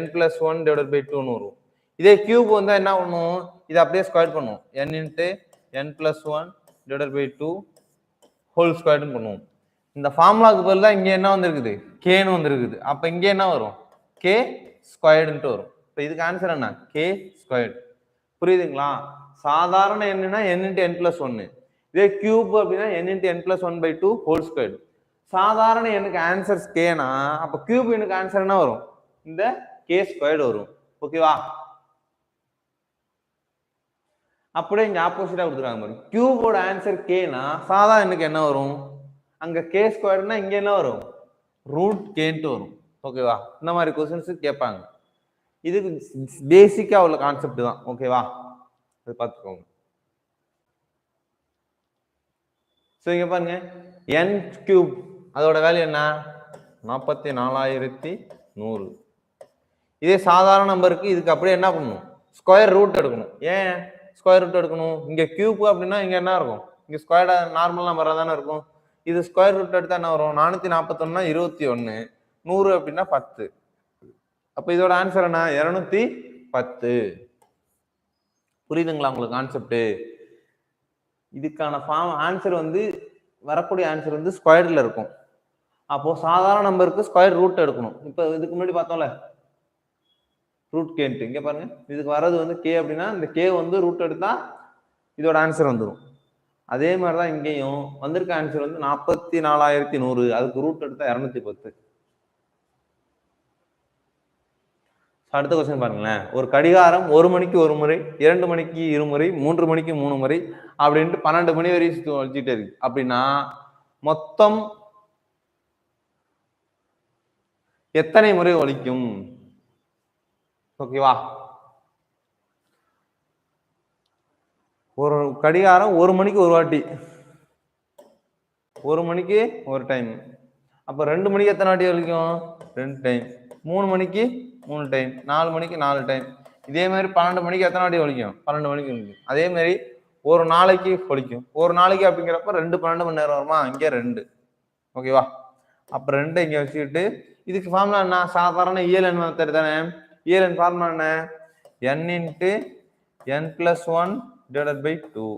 Speaker 1: n + 1 / 2ன்னு வரும். இதே கியூப் வந்தா என்ன பண்ணுவோம், இதை அப்படியே ஸ்கொயர் பண்ணுவோம், n × n + 1 / 2 ஹோல் ஸ்கொயர்னு பண்ணுவோம். இந்த ஃபார்முலாக்கு பதிலா இங்க என்ன வந்திருக்குது, கேன்னு வந்திருக்குது. அப்ப இங்க என்ன வரும், கே ஸ்கொயர்டுன்ட்டு வரும். இப்போ இதுக்கு ஆன்சர் என்ன, கே ஸ்கொயர்டு. புரியுதுங்களா? சாதாரண என்னன்னா n × n + 1. இதே கியூப் அப்படின்னா n × n + 1/2 ஹோல் ஸ்கொயர்டு. சாதாரண எண்ணுக்கு ஆன்சர் கேனா அப்ப கியூப் எண்ணுக்கு ஆன்சர் என்ன வரும்? இந்த கே ஸ்கொயர்டு வரும். ஓகேவா? அப்படியே இங்க ஆப்போசிட்டா கொடுத்துருக்காங்க பாருங்க. கியூபோட ஆன்சர் கேனா சாதாரண எண்ணுக்கு என்ன வரும்? அங்க கே ஸ்கொயர்டுனா இங்க என்ன வரும்? ரூட் கேன்ட்டு வரும். ஓகேவா? இந்த மாதிரி கொஸ்டின்ஸ் கேட்பாங்க. இதுக்கு பேசிக்கா உள்ள கான்செப்ட் தான். ஓகேவா? அது பார்த்துக்கோங்க. ஸோ இங்க பாருங்க n கியூப் அதோட வேல்யூ என்ன? 44,100. இதே சாதாரண நம்பருக்கு இதுக்கு அப்படியே என்ன பண்ணணும்? ஸ்கொயர் ரூட் எடுக்கணும். ஏன் ஸ்கொயர் ரூட் எடுக்கணும்? இங்க கியூப் அப்படின்னா இங்க என்ன இருக்கும்? இங்க ஸ்கொயர் நார்மல் நம்பரா தானே இருக்கும். இது ஸ்கொயர் ரூட் எடுத்தா என்ன வரும்? 441 21, 100 அப்படின்னா 10. அப்ப இதோட ஆன்சர் என்ன? 210. புரியுதுங்களா உங்களுக்கு கான்செப்ட்? இதுக்கான ஃபார்ம் ஆன்சர் வந்து வரக்கூடிய ஆன்சர் வந்து ஸ்கொயர்ல இருக்கும். அப்போ சாதாரண நம்பருக்கு ஸ்கொயர் ரூட் எடுக்கணும். இப்போ இதுக்கு முன்னாடி பார்த்தோம்ல ரூட் கேன்ட்டு, இங்க பாருங்க இதுக்கு வர்றது வந்து கே அப்படின்னா இந்த கே வந்து ரூட் எடுத்தா இதோட ஆன்சர் வந்துடும். அதே மாதிரிதான் இங்கேயும் வந்திருக்க ஆன்சர் வந்து 44,100, அதுக்கு ரூட் எடுத்தா 210. அடுத்த கொஸ்டின் பாருங்களேன். ஒரு கடிகாரம் 1 மணிக்கு 1 முறை, 2 மணிக்கு 2 முறை, 3 மணிக்கு 3 முறை அப்படின்ட்டு 12 மணி வரை வச்சுட்டே இருக்கு. அப்படின்னா மொத்தம் எத்தனை முறை ஒலிக்கும்? ஓகேவா? ஒரு கடிகாரம் 1 மணிக்கு ஒரு வாட்டி, 1 மணிக்கு ஒரு டைம். அப்ப 2 மணிக்கு எத்தனை வாட்டி ஒலிக்கும்? 2 டைம். 3 மணிக்கு 3 டைம், 4 மணிக்கு 4 டைம். இதே மாதிரி 12 மணிக்கு எத்தனை வாட்டி ஒலிக்கும்? 12 மணிக்கு ஒலிக்கும். அதே மாதிரி ஒரு நாளைக்கு ஒலிக்கும். ஒரு நாளைக்கு அப்படிங்கிறப்ப 2 12 மணி நேரம் வருமா? இங்க 2. ஓகேவா? அப்ப 2 இங்க வச்சுக்கிட்டு இதுக்கு ஃபார்முலா என்ன? சாதாரண இஎல்என் மெத்தட் தானே. இஎல்என் ஃபார்முலா என்ன? n × n + 1 / 2.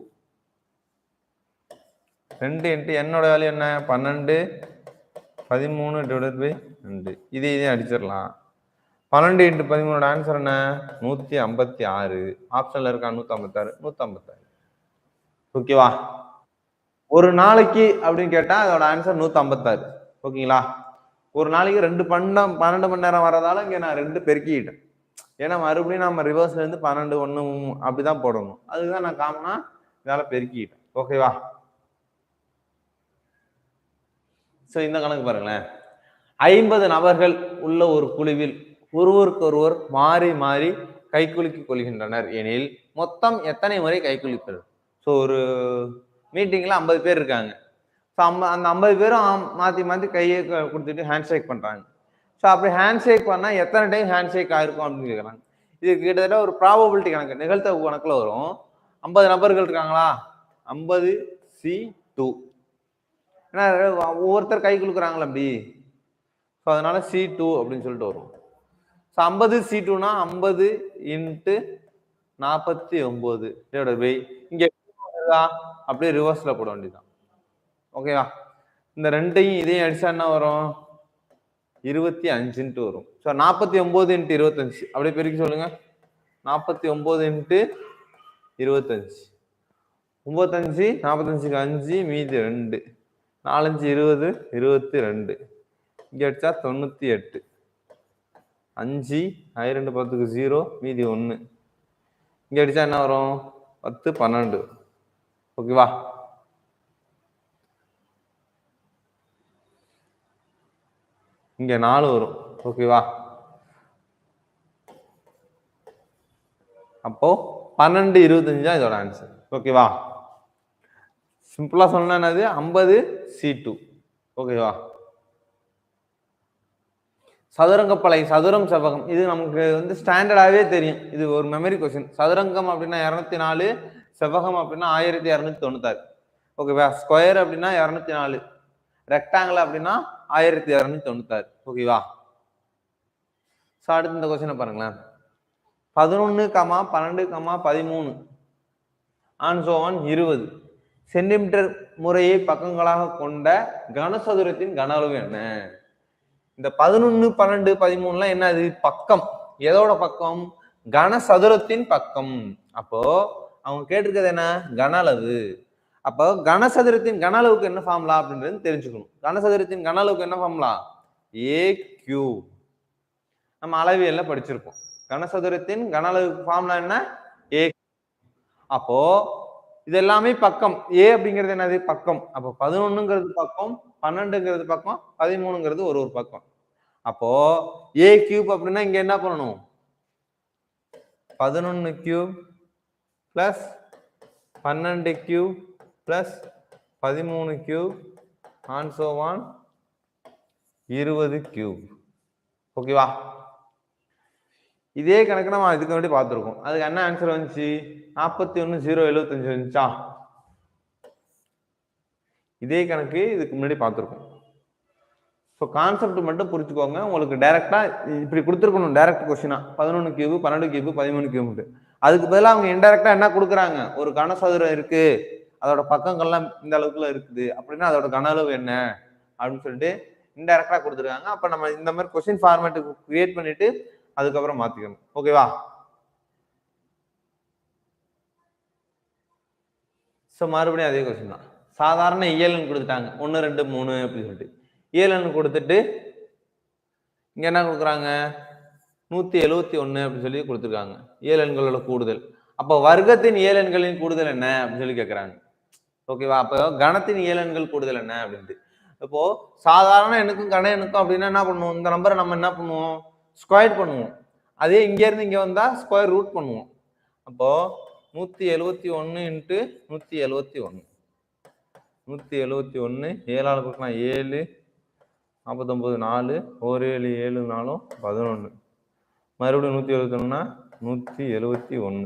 Speaker 1: 2 × n ஓட வேல்யூ என்ன? 12, 13 / 2. இதையும் அடிச்சிடலாம். 12 × 13 ஆன்சர் என்ன? 156. ஆப்ஷன்ல இருக்கா? 156, 156. ஓகேவா? ஒரு நாளைக்கு அப்படின்னு கேட்டா அதோட ஆன்சர் 156. ஓகேங்களா? ஒரு நாளைக்கு 2 12 மணி நேரம் வரதால இங்க நான் 2 பெருக்கிட்டேன். ஏன்னா மறுபடியும் நம்ம ரிவர்ஸ்ல இருந்து 12 1 அப்படிதான் போடணும். அதுதான் நான் காமனா இதால பெருக்கிட்டேன். ஓகேவா? சோ இந்த கணக்கு பாருங்களேன். 50 நபர்கள் உள்ள ஒரு குழுவில் ஒருவருக்கொருவர் மாறி மாறி கைக்குலுக்கிக் கொள்கின்றனர் எனில் மொத்தம் எத்தனை முறை கைக்குலுக்கிறது? ஸோ ஒரு மீட்டிங்ல 50 பேர் இருக்காங்க. ஸோ அந்த 50 பேரும் மாத்தி மாத்தி கையை கொடுத்துட்டு ஹேண்ட் ஷேக் பண்றாங்க. ஸோ அப்படி ஹேண்ட் ஷேக் பண்ணா எத்தனை டைம் ஹேண்ட் ஷேக் ஆயிருக்கும் அப்படின்னு கேட்குறாங்க. இது கிட்டத்தட்ட ஒரு ப்ராபபிலிட்டி கணக்கு, நிகழ்த்தவு கணக்குல வரும். 50 நபர்கள் இருக்காங்களா? 50C2. ஏன்னா ஒவ்வொருத்தர் கை குலுக்குறாங்களா அப்படி. ஸோ அதனால C2 அப்படின்னு சொல்லிட்டு வரும். ஸோ 50C2னா 50 × 49 இங்க அப்படியே ரிவர்ஸ்ல போட வேண்டியதுதான். ஓகேவா? இந்த ரெண்டையும் இதையும் அடிச்சா என்ன வரும்? 25 வரும். ஸோ 49 × 25 அப்படியே பெருக்கி சொல்லுங்க. 49 × 25. 95, 45க்கு 5 மீதி 2, 4 5 20, 22. இங்க அடிச்சா 98. 5 2 10க்கு 0 மீதி 1. இங்க அடிச்சா என்ன வரும்? 10 12. ஓகேவா? இங்க 4 வரும். ஓகேவா? அப்போ 12 25 இதோட ஆன்சர். ஓகேவா? சிம்பிளா சொன்னா என்னது? 50C2. ஓகேவா? சதுரங்கப்பலை, சதுரம், செவ்வகம், இது நமக்கு வந்து ஸ்டாண்டர்டாவே தெரியும். இது ஒரு மெமரி கொஸ்டின். சதுரங்கம் அப்படின்னா 204, செவ்வகம் அப்படின்னா 1296. ஓகேவா? ஸ்கொயர் அப்படின்னா 204, ரெக்டாங்கிள் அப்படின்னா 1296. ஓகேவா? ஸோ அடுத்து இந்த கொஸ்டினை பாருங்களேன். 11, 12, 13 20 சென்டிமீட்டர் முறையை பக்கங்களாக கொண்ட கனசதுரத்தின் கன அளவு என்ன? இந்த 11, 12, 13 என்ன? அது பக்கம். எதோட பக்கம்? கனசதுரத்தின் பக்கம். அப்போ அவங்க கேட்டிருக்கிறது என்ன? கன அளவு. அப்போ கனசதுரத்தின் கன அளவுக்கு என்ன ஃபார்முலா அப்படின்றது தெரிஞ்சுக்கணும். கனசதுரத்தின் கன அளவுக்கு என்ன ஃபார்முலா? A cube. நம்ம அளவியல்ல படிச்சிருப்போம். கனசதுரத்தின் கன அளவுக்கு ஃபார்முலா என்ன? ஏ. அப்போ இது எல்லாமே பக்கம். ஏ அப்படிங்கிறது என்னது? பக்கம். அப்போ 11ங்கிறது பக்கம், 12ங்கிறது பக்கம், 13ங்கிறது ஒரு பக்கம். அப்போ ஏ கியூப் அப்படின்னா இங்க என்ன பண்ணணும்? 11 cube plus 12 cube plus 13 cube and so on 20 cube. ஓகேவா? இதே கணக்கு நம்ம இதுக்கு முன்னாடி பார்த்துருக்கோம். அதுக்கு என்ன ஆன்சர் வந்துச்சு? 41,075 வந்துச்சா? இதே கணக்கு இதுக்கு முன்னாடி பார்த்துருக்கோம். ஸோ கான்செப்ட் மட்டும் புரிச்சுக்கோங்க. உங்களுக்கு டைரக்டா இப்படி கொடுத்துருக்கணும். டைரக்ட் கொஸ்டினா 11 கியூப், 12 கியூப், 13 கியூப். அதுக்கு பதிலாக அவங்க இன்டைரக்டா என்ன கொடுக்குறாங்க? ஒரு கனசதுரம் இருக்கு, அதோட பக்கங்கள்லாம் இந்த அளவுக்குள்ள இருக்குது அப்படின்னா அதோட கன அளவு என்ன அப்படின்னு சொல்லிட்டு இன்டைரக்டா கொடுத்துருக்காங்க. அப்ப நம்ம இந்த மாதிரி கொஸ்டின் ஃபார்மேட்டுக்கு கிரியேட் பண்ணிட்டு அதுக்கப்புறம் மாத்திக்கணும். ஓகேவா? ஸோ மறுபடியும் அதே கொஸ்டின் தான். சாதாரண இயல்னு கொடுத்துட்டாங்க 1 2 3 அப்படின்னு சொல்லிட்டு இயல்னு கொடுத்துட்டு இங்க என்ன கொடுக்குறாங்க? 171 அப்படின்னு சொல்லி கொடுத்துருக்காங்க. இயலெண்களோட கூடுதல். அப்போ வர்க்கத்தின் இயலெண்களின் கூடுதல் என்ன அப்படின்னு சொல்லி கேட்கறாங்க. ஓகேவா? அப்போ கணத்தின் இயலெண்கள் கூடுதல் என்ன அப்படின்ட்டு. இப்போ சாதாரண எண்ணுக்கும் கன எண்ணுக்கும் அப்படின்னா என்ன பண்ணுவோம்? இந்த நம்பரை நம்ம என்ன பண்ணுவோம்? ஸ்கொயர் பண்ணுவோம். அதே இங்க இருந்து இங்க வந்தா ஸ்கொயர் ரூட் பண்ணுவோம். அப்போ 171 இன்ட்டு 171 171 7ஆல் கொடுக்கலாம் 7 49 4 1 7 7 4 11 மறுபடியும் 171னா 171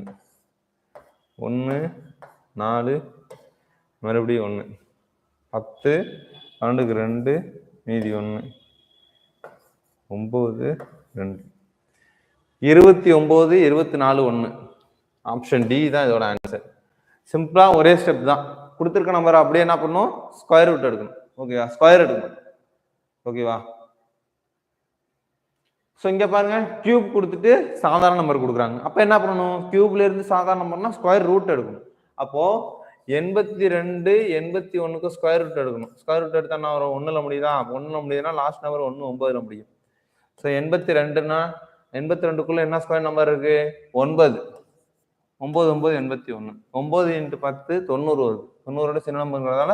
Speaker 1: 1 4 மறுபடியும் 1 10 12க்கு 2 மீதி 1 9 2 29 24 1. ஆப்ஷன் டி தான் இதோட ஆன்சர். சிம்பிளா ஒரே ஸ்டெப் தான். கொடுத்துருக்க நம்பர் அப்படியே என்ன பண்ணும்? ஸ்கொயர் ரூட் எடுக்கணும். ஓகேவா? ஸ்கொயர் எடுக்கணும். ஓகேவா? ஸோ இங்க பாருங்க கியூப் கொடுத்துட்டு சாதாரண நம்பர் கொடுக்குறாங்க. அப்ப என்ன பண்ணணும்? கியூப்ல இருந்து சாதாரண நம்பர்னா ஸ்கொயர் ரூட் எடுக்கணும். அப்போ 82 81க்கு ஸ்கொயர் ரூட் எடுக்கணும். ஸ்கொயர் ரூட் எடுத்தா என்ன வரும்? 1ல முடியுதா? 1ல முடியுதுன்னா லாஸ்ட் நம்பர் 1 9ல முடியும். ஸோ 82னா 82க்குள்ள என்ன ஸ்கொயர் நம்பர் இருக்கு? 9 9 9 81 9 × 10 90 வருது. 90ஓட சின்ன நம்பர்ங்கிறதால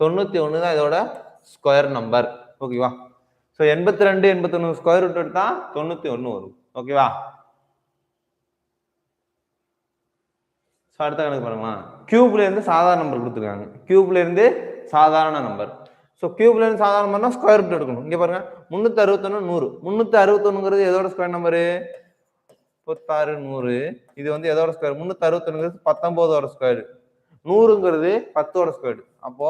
Speaker 1: 91 தான் இதோட ஸ்கொயர் நம்பர். ஓகேவா? ஸோ 82 81 ஸ்கொயர் ரூட் எடுத்தா 91 வரும். ஓகேவா? ஸோ அடுத்த கணக்கு பாருங்களா. கியூப்ல இருந்து சாதாரண நம்பர் கொடுத்துருக்காங்க. கியூப்ல இருந்து சாதாரண நம்பர். ஸோ கியூப்ல இருந்து சாதாரண நம்பர்னா ஸ்கொயர் ரூட் எடுக்கணும். இங்க பாருங்க 361 100 361ங்கிறது எதோட ஸ்கொயர் நம்பரு? 36 100. இது வந்து எதோட ஸ்கொயர்? 361ங்கிறது 19ஓட ஸ்கொயர். 100ங்கிறது 10ஓட ஸ்கொயர். அப்போ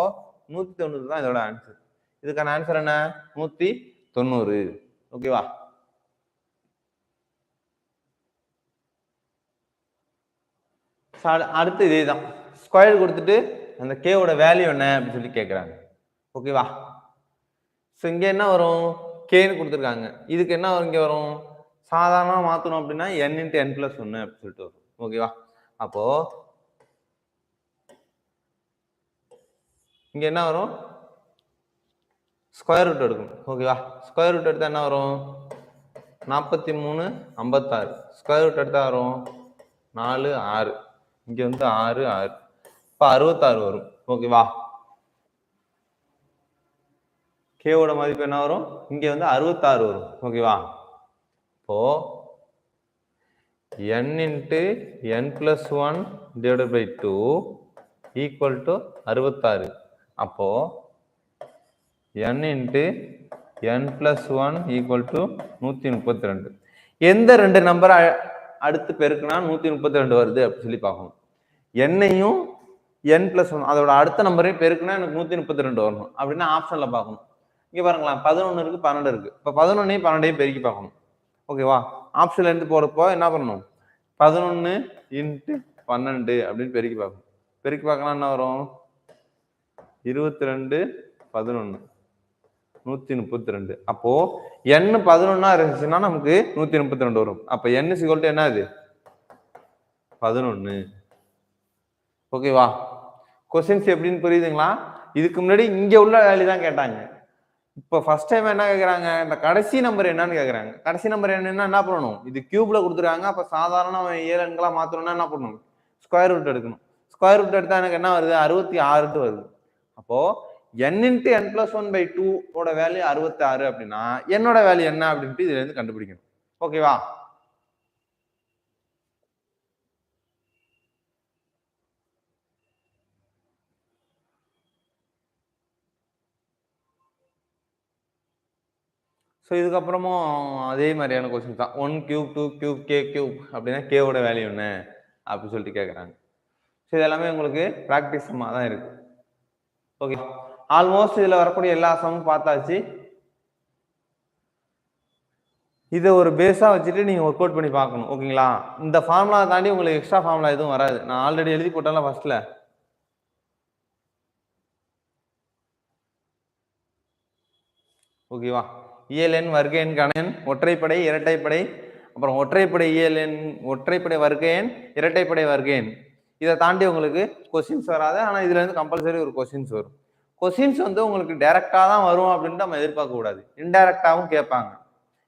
Speaker 1: 190 தான் இதோட ஆன்சர். இதுக்கான ஆன்சர் என்ன? 190. ஓகேவா? அடுத்து இதே தான். ஸ்கொயர் கொடுத்துட்டு அந்த கேவோட வேல்யூ என்ன அப்படின்னு சொல்லி கேட்குறாங்க. ஓகேவா? ஸோ இங்க என்ன வரும்? கேன்னு கொடுத்துருக்காங்க. இதுக்கு என்ன வரும்? இங்க வரும் சாதாரணமாக மாற்றணும் அப்படின்னா n × n + 1 அப்படின்னு சொல்லிட்டு வரும். ஓகேவா? அப்போ இங்க என்ன வரும்? ஸ்கொயர் ரூட் எடுக்கணும். ஓகேவா? ஸ்கொயர் ரூட் எடுத்தா என்ன வரும்? 43 56. ஸ்கொயர் ரூட் எடுத்தா வரும் 4 6. இங்க வந்து 6 6. இப்போ 66 வரும். ஓகேவா? கேவோட மதிப்பு என்ன வரும்? இங்க வந்து 66 வரும். ஓகேவா? இப்போ n × n + 1 / 2 = 66. அப்போ n × n + 1 = 132. எந்த ரெண்டு நம்பரை அடுத்து பெருக்குனா 132 வருது அப்படின்னு சொல்லி பார்க்கணும். n-ஐயும் n + 1 அதோட அடுத்த நம்பரையும் பெருக்குனா எனக்கு 132 வரணும். அப்படின்னா ஆப்ஷன்ல பார்க்கணும். இங்க பாருங்களா 11 இருக்கு 12 இருக்கு. இப்போ 11ஐயும் 12ஐயும் பெருக்கி பார்க்கணும். ஓகேவா? ஆப்ஷன்ல இருந்து போறப்போ என்ன பண்ணணும்? 11 × 12 அப்படின்னு பெருக்கி பார்க்கணும். பெருக்கி பார்க்கலாம் என்ன வரும்? 22 11 132. அப்போ n 11ஆ இருந்துச்சுன்னா நமக்கு 132 வரும். அப்ப n = என்ன? இது 11. ஓகேவா? கொஸ்டின்ஸ் எப்படின்னு புரியுதுங்களா? இதுக்கு முன்னாடி இங்க உள்ள வேல்யூ தான் கேட்டாங்க. இப்போ ஃபர்ஸ்ட் டைம் என்ன கேக்குறாங்க, இந்த கடைசி நம்பர் என்னன்னு கேக்குறாங்க. கடைசி நம்பர் என்னன்னா என்ன பண்ணணும், இது கியூப்ல கொடுத்துருக்காங்க. அப்ப சாதாரண இயல் எண்களா மாத்தணும்னா என்ன பண்ணணும், ஸ்கொயர் ரூட் எடுக்கணும். ஸ்கொயர் ரூட் எடுத்தா எனக்கு என்ன வருது, 66 வருது. அப்போ n × n+1/2 ஓட வேல்யூ 66 அப்படின்னா என்னோட வேல்யூ என்ன அப்படின்ட்டு இதுல இருந்து கண்டுபிடிக்கணும். ஓகேவா? ஸோ இதுக்கப்புறமும் அதே மாதிரியான கொஸ்டின் தான். 1 கியூப் 2 கியூப் கே கியூப் அப்படின்னா கேவோட வேல்யூ என்ன அப்படின்னு சொல்லிட்டு கேட்குறாங்க. ஸோ இது எல்லாமே உங்களுக்கு ப்ராக்டிஸ் சம்மாக தான் இருக்கு. ஓகே, ஆல்மோஸ்ட் இதில் வரக்கூடிய எல்லா சம்மும் பார்த்தாச்சு. இதை ஒரு பேஸாக வச்சுட்டு நீங்கள் ஒர்க் அவுட் பண்ணி பார்க்கணும். ஓகேங்களா? இந்த ஃபார்முலா தாண்டி உங்களுக்கு எக்ஸ்ட்ரா ஃபார்முலா எதுவும் வராது. நான் ஆல்ரெடி எழுதி போட்டேன்ல ஃபர்ஸ்ட்ல. ஓகேவா? இயல் எண் வர்க்க எண் கன எண் ஒற்றைப்படை இரட்டைப்படை அப்புறம் ஒற்றைப்படை இயல் எண் ஒற்றைப்படை வர்க்க எண் இரட்டைப்படை வர்க்க எண். இதை தாண்டி உங்களுக்கு கொஸ்டின்ஸ் வராது. ஆனால் இதுல இருந்து கம்பல்சரி ஒரு கொஸ்டின்ஸ் வரும். கொஸ்டின்ஸ் வந்து உங்களுக்கு டைரக்டா தான் வரும் அப்படின்ட்டு நம்ம எதிர்பார்க்க கூடாது. இன்டைரக்டாவும் கேட்பாங்க.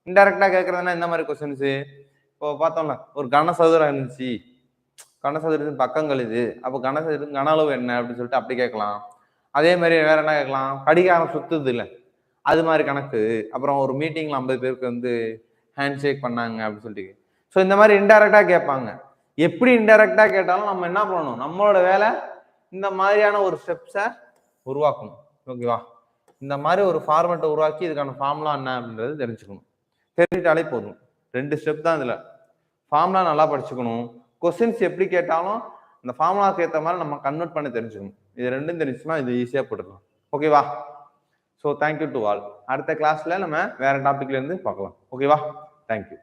Speaker 1: இன்டைரக்டா கேட்கறதுனா இந்த மாதிரி கொஸ்டின்ஸ் இப்போ பார்த்தோம்ல, ஒரு கனசதுரம் இருந்துச்சு, கனசதுரத்தின் பக்கங்கள் இது, அப்போ கனசதுரத்தின் கன அளவு என்ன அப்படின்னு சொல்லிட்டு அப்படி கேட்கலாம். அதே மாதிரி வேற என்ன கேட்கலாம், கடிகாரம் சுத்துது இல்லை, அது மாதிரி கணக்கு. அப்புறம் ஒரு மீட்டிங்ல 50 பேருக்கு வந்து ஹேண்ட் ஷேக் பண்ணாங்க அப்படின்னு சொல்லிட்டு. ஸோ இந்த மாதிரி இன்டைரக்டா கேட்பாங்க. எப்படி இன்டைரக்டா கேட்டாலும் நம்ம என்ன பண்ணணும், நம்மளோட வேலை இந்த மாதிரியான ஒரு ஸ்டெப்ஸை உருவாக்கணும். ஓகேவா? இந்த மாதிரி ஒரு ஃபார்மேட்டை உருவாக்கி இதுக்கான ஃபார்முலா என்ன அப்படின்றது தெரிஞ்சுக்கணும். தெரிஞ்சுட்டாலே போதும். 2 ஸ்டெப் தான் இதுல. ஃபார்முலா நல்லா படிச்சுக்கணும். கொஸ்டின்ஸ் எப்படி கேட்டாலும் அந்த ஃபார்முலாக்கு ஏற்ற மாதிரி நம்ம கன்வெர்ட் பண்ணி தெரிஞ்சுக்கணும். இது ரெண்டும் தெரிஞ்சுச்சுன்னா இது ஈஸியாக போட்டுக்கலாம். ஓகேவா? So thank you to all. அடுத்த கிளாஸ்ல நம்ம வேற டாபிக்ல இருந்து பார்க்கலாம். ஓகேவா? தேங்க்யூ.